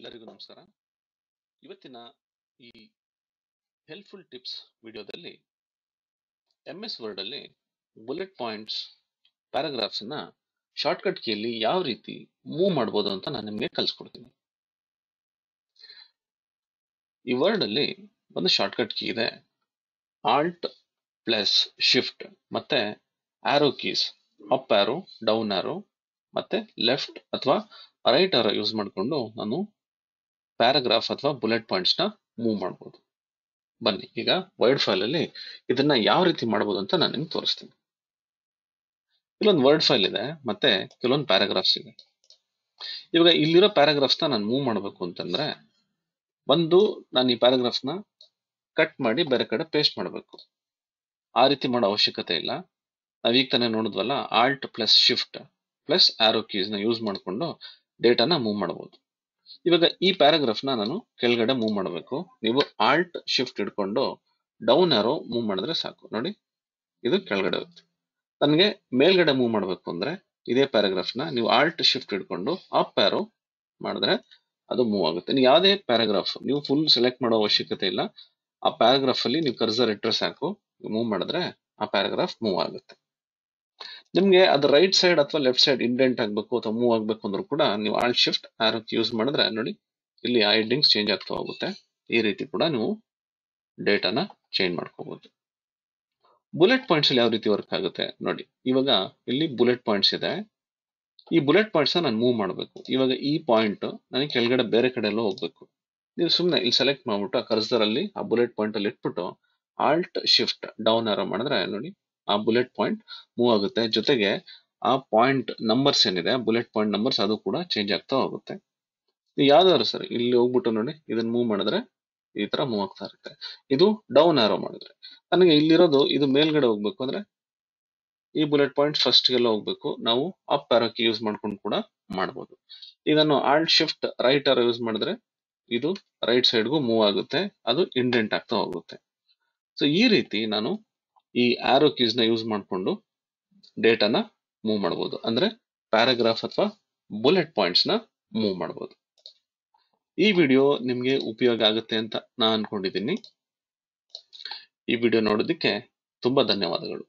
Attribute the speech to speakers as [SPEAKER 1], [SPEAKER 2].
[SPEAKER 1] ಎಲ್ಲರಿಗೂ ನಮಸ್ಕಾರ. ಇವತ್ತಿನ ಈ ಹೆಲ್ಪ್ಫುಲ್ ಟಿಪ್ಸ್ ವಿಡಿಯೋದಲ್ಲಿ MS ವರ್ಡ್ ಅಲ್ಲಿ ಬುಲೆಟ್ ಪಾಯಿಂಟ್ಸ್ ಪ್ಯಾರಾಗ್ರಾಫ್ಸ್ ಅನ್ನ ಶಾರ್ಟ್ಕಟ್ ಕೀಯಲ್ಲಿ ಯಾವ ರೀತಿ ಮೂವ್ ಮಾಡಬಹುದು ಅಂತ ನಾನು ನಿಮಗೆ ಕಲಿಸ್ಕೊಡ್ತೀನಿ. ಈ ವರ್ಡ್ ಅಲ್ಲಿ ಒಂದು ಶಾರ್ಟ್ಕಟ್ ಕೀ ಇದೆ, ಆಲ್ಟ್ ಪ್ಲಸ್ ಶಿಫ್ಟ್ ಮತ್ತೆ ಆರೋ ಕೀಸ್, ಅಪ್ ಆರೋ, ಡೌನ್ ಆರೋ ಮತ್ತೆ ಲೆಫ್ಟ್ ಅಥವಾ ರೈಟ್ ಆರೋ ಯೂಸ್ ಮಾಡಿಕೊಂಡು ನಾನು ಪ್ಯಾರಾಗ್ರಾಫ್ ಅಥವಾ ಬುಲೆಟ್ ಪಾಯಿಂಟ್ಸ್ ನ ಮೂವ್ ಮಾಡಬಹುದು. ಬನ್ನಿ ಈಗ ವರ್ಡ್ ಫೈಲ್ ಅಲ್ಲಿ ಇದನ್ನ ಯಾವ ರೀತಿ ಮಾಡಬಹುದು ಅಂತ ನಾನು ನಿಮ್ಗೆ ತೋರಿಸ್ತೀನಿ. ಇಲ್ಲೊಂದು ವರ್ಡ್ ಫೈಲ್ ಇದೆ ಮತ್ತೆ ಕೆಲವೊಂದು ಪ್ಯಾರಾಗ್ರಾಫ್ಸ್ ಇದೆ. ಇವಾಗ ಇಲ್ಲಿರೋ ಪ್ಯಾರಾಗ್ರಾಫ್ಸ್ ನ ನಾನು ಮೂವ್ ಮಾಡಬೇಕು ಅಂತಂದ್ರೆ ನಾನು ಈ ಪ್ಯಾರಾಗ್ರಾಫ್ ನ ಕಟ್ ಮಾಡಿ ಬೇರೆ ಕಡೆ ಪೇಸ್ಟ್ ಮಾಡಬೇಕು. ಆ ರೀತಿ ಮಾಡೋ ಅವಶ್ಯಕತೆ ಇಲ್ಲ. ನಾವೀಗ ತಾನೇ ನೋಡಿದ್ವಲ್ಲ, ಆಲ್ಟ್ ಪ್ಲಸ್ ಶಿಫ್ಟ್ ಪ್ಲಸ್ ಆರೋ ಕೀಸ್ ನ ಯೂಸ್ ಮಾಡಿಕೊಂಡು ಡೇಟಾನ ಮೂವ್ ಮಾಡಬಹುದು. ಇವಾಗ ಈ ಪ್ಯಾರಾಗ್ರಾಫ್ ನ ನಾನು ಕೆಳಗಡೆ ಮೂವ್ ಮಾಡಬೇಕು. ನೀವು ಆಲ್ಟ್ ಶಿಫ್ಟ್ ಇಟ್ಕೊಂಡು ಡೌನ್ ಆರೋ ಮೂವ್ ಮಾಡಿದ್ರೆ ಸಾಕು. ನೋಡಿ, ಇದು ಕೆಳಗಡೆ ಹೋಗುತ್ತೆ. ನನಗೆ ಮೇಲ್ಗಡೆ ಮೂವ್ ಮಾಡಬೇಕು ಅಂದ್ರೆ ಇದೇ ಪ್ಯಾರಾಗ್ರಾಫ್ ನ ನೀವು ಆಲ್ಟ್ ಶಿಫ್ಟ್ ಇಟ್ಕೊಂಡು ಅಪ್ ಆರೋ ಮಾಡಿದ್ರೆ ಅದು ಮೂವ್ ಆಗುತ್ತೆ. ನೀವು ಯಾವುದೇ ಪ್ಯಾರಾಗ್ರಾಫ್ ನೀವು ಫುಲ್ ಸೆಲೆಕ್ಟ್ ಮಾಡೋ ಅವಶ್ಯಕತೆ ಇಲ್ಲ. ಆ ಪ್ಯಾರಾಗ್ರಾಫ್ ಅಲ್ಲಿ ನೀವು ಕರ್ಸರ್ ಇಟ್ಟರೆ ಸಾಕು, ಮೂವ್ ಮಾಡಿದ್ರೆ ಆ ಪ್ಯಾರಾಗ್ರಾಫ್ ಮೂವ್ ಆಗುತ್ತೆ. ನಿಮ್ಗೆ ಅದು ರೈಟ್ ಸೈಡ್ ಅಥವಾ ಲೆಫ್ಟ್ ಸೈಡ್ ಇಂಡೆಂಟ್ ಆಗಬೇಕು ಅಥವಾ ಮೂವ್ ಆಗಬೇಕು ಅಂದ್ರೂ ಕೂಡ ನೀವು ಆಲ್ಟ್ ಶಿಫ್ಟ್ ಆರೋ ಯೂಸ್ ಮಾಡಿದ್ರೆ ನೋಡಿ, ಇಲ್ಲಿ ಆ ಹೆಡ್ಡಿಂಗ್ಸ್ ಚೇಂಜ್ ಆಗ್ತಾ ಹೋಗುತ್ತೆ. ಈ ರೀತಿ ಕೂಡ ನೀವು ಡೇಟಾನ ಚೇಂಜ್ ಮಾಡ್ಕೋಬಹುದು. ಬುಲೆಟ್ ಪಾಯಿಂಟ್ಸ್ ಅಲ್ಲಿ ಯಾವ ರೀತಿ ವರ್ಕ್ ಆಗುತ್ತೆ ನೋಡಿ. ಇವಾಗ ಇಲ್ಲಿ ಬುಲೆಟ್ ಪಾಯಿಂಟ್ಸ್ ಇದೆ. ಈ ಬುಲೆಟ್ ಪಾಯಿಂಟ್ಸ್ ನಾನು ಮೂವ್ ಮಾಡಬೇಕು. ಇವಾಗ ಈ ಪಾಯಿಂಟ್ ನನಗೆ ಕೆಳಗಡೆ ಬೇರೆ ಕಡೆ ಎಲ್ಲ ಹೋಗ್ಬೇಕು. ನೀವು ಸುಮ್ಮನೆ ಇಲ್ಲಿ ಸೆಲೆಕ್ಟ್ ಮಾಡ್ಬಿಟ್ಟು ಆ ಕರ್ಸರ್ ಅಲ್ಲಿ ಆ ಬುಲೆಟ್ ಪಾಯಿಂಟ್ ಅಲ್ಲಿ ಇಟ್ಬಿಟ್ಟು ಆಲ್ಟ್ ಶಿಫ್ಟ್ ಡೌನ್ ಆರೋ ಮಾಡಿದ್ರೆ ನೋಡಿ, ಆ ಬುಲೆಟ್ ಪಾಯಿಂಟ್ ಮೂವ್ ಆಗುತ್ತೆ. ಜೊತೆಗೆ ಆ ಪಾಯಿಂಟ್ ನಂಬರ್ಸ್ ಏನಿದೆ, ಬುಲೆಟ್ ಪಾಯಿಂಟ್ ನಂಬರ್ಸ್ ಅದು ಕೂಡ ಚೇಂಜ್ ಆಗ್ತಾ ಹೋಗುತ್ತೆ. ಯಾವ್ದಾದ್ರು ಸರಿ ಇಲ್ಲಿ ಹೋಗ್ಬಿಟ್ಟು ನೋಡಿ, ಇದನ್ನ ಮೂವ್ ಮಾಡಿದ್ರೆ ಈ ತರ ಮೂವ್ ಆಗ್ತಾ ಇರುತ್ತೆ. ಇದು ಡೌನ್ ಆರೋ ಮಾಡಿದ್ರೆ ನನಗೆ ಇಲ್ಲಿರೋದು ಇದು ಮೇಲ್ಗಡೆ ಹೋಗ್ಬೇಕು ಅಂದ್ರೆ ಈ ಬುಲೆಟ್ ಪಾಯಿಂಟ್ ಫಸ್ಟ್ ಗೆಲ್ಲ ಹೋಗ್ಬೇಕು. ನಾವು ಅಪ್ ಆರೋ ಕೀ ಯೂಸ್ ಮಾಡ್ಕೊಂಡು ಕೂಡ ಮಾಡಬಹುದು. ಇದನ್ನು alt shift right arrow use ಮಾಡಿದ್ರೆ ಇದು ರೈಟ್ ಸೈಡ್ಗೂ ಮೂವ್ ಆಗುತ್ತೆ, ಅದು ಇಂಡೆಂಟ್ ಆಗ್ತಾ ಹೋಗುತ್ತೆ. ಸೊ ಈ ರೀತಿ ನಾನು ಈ ಆರೋ ಕೀಸ್ ನ ಯೂಸ್ ಮಾಡಿಕೊಂಡು ಡೇಟಾನ ಮೂವ್ ಮಾಡಬಹುದು. ಅಂದ್ರೆ ಪ್ಯಾರಾಗ್ರಾಫ್ ಅಥವಾ ಬುಲೆಟ್ ಪಾಯಿಂಟ್ಸ್ ನ ಮೂವ್ ಮಾಡಬಹುದು. ಈ ವಿಡಿಯೋ ನಿಮ್ಗೆ ಉಪಯೋಗ ಆಗುತ್ತೆ ಅಂತ ನಾನು ಅನ್ಕೊಂಡಿದ್ದೀನಿ. ಈ ವಿಡಿಯೋ ನೋಡೋದಕ್ಕೆ ತುಂಬಾ ಧನ್ಯವಾದಗಳು.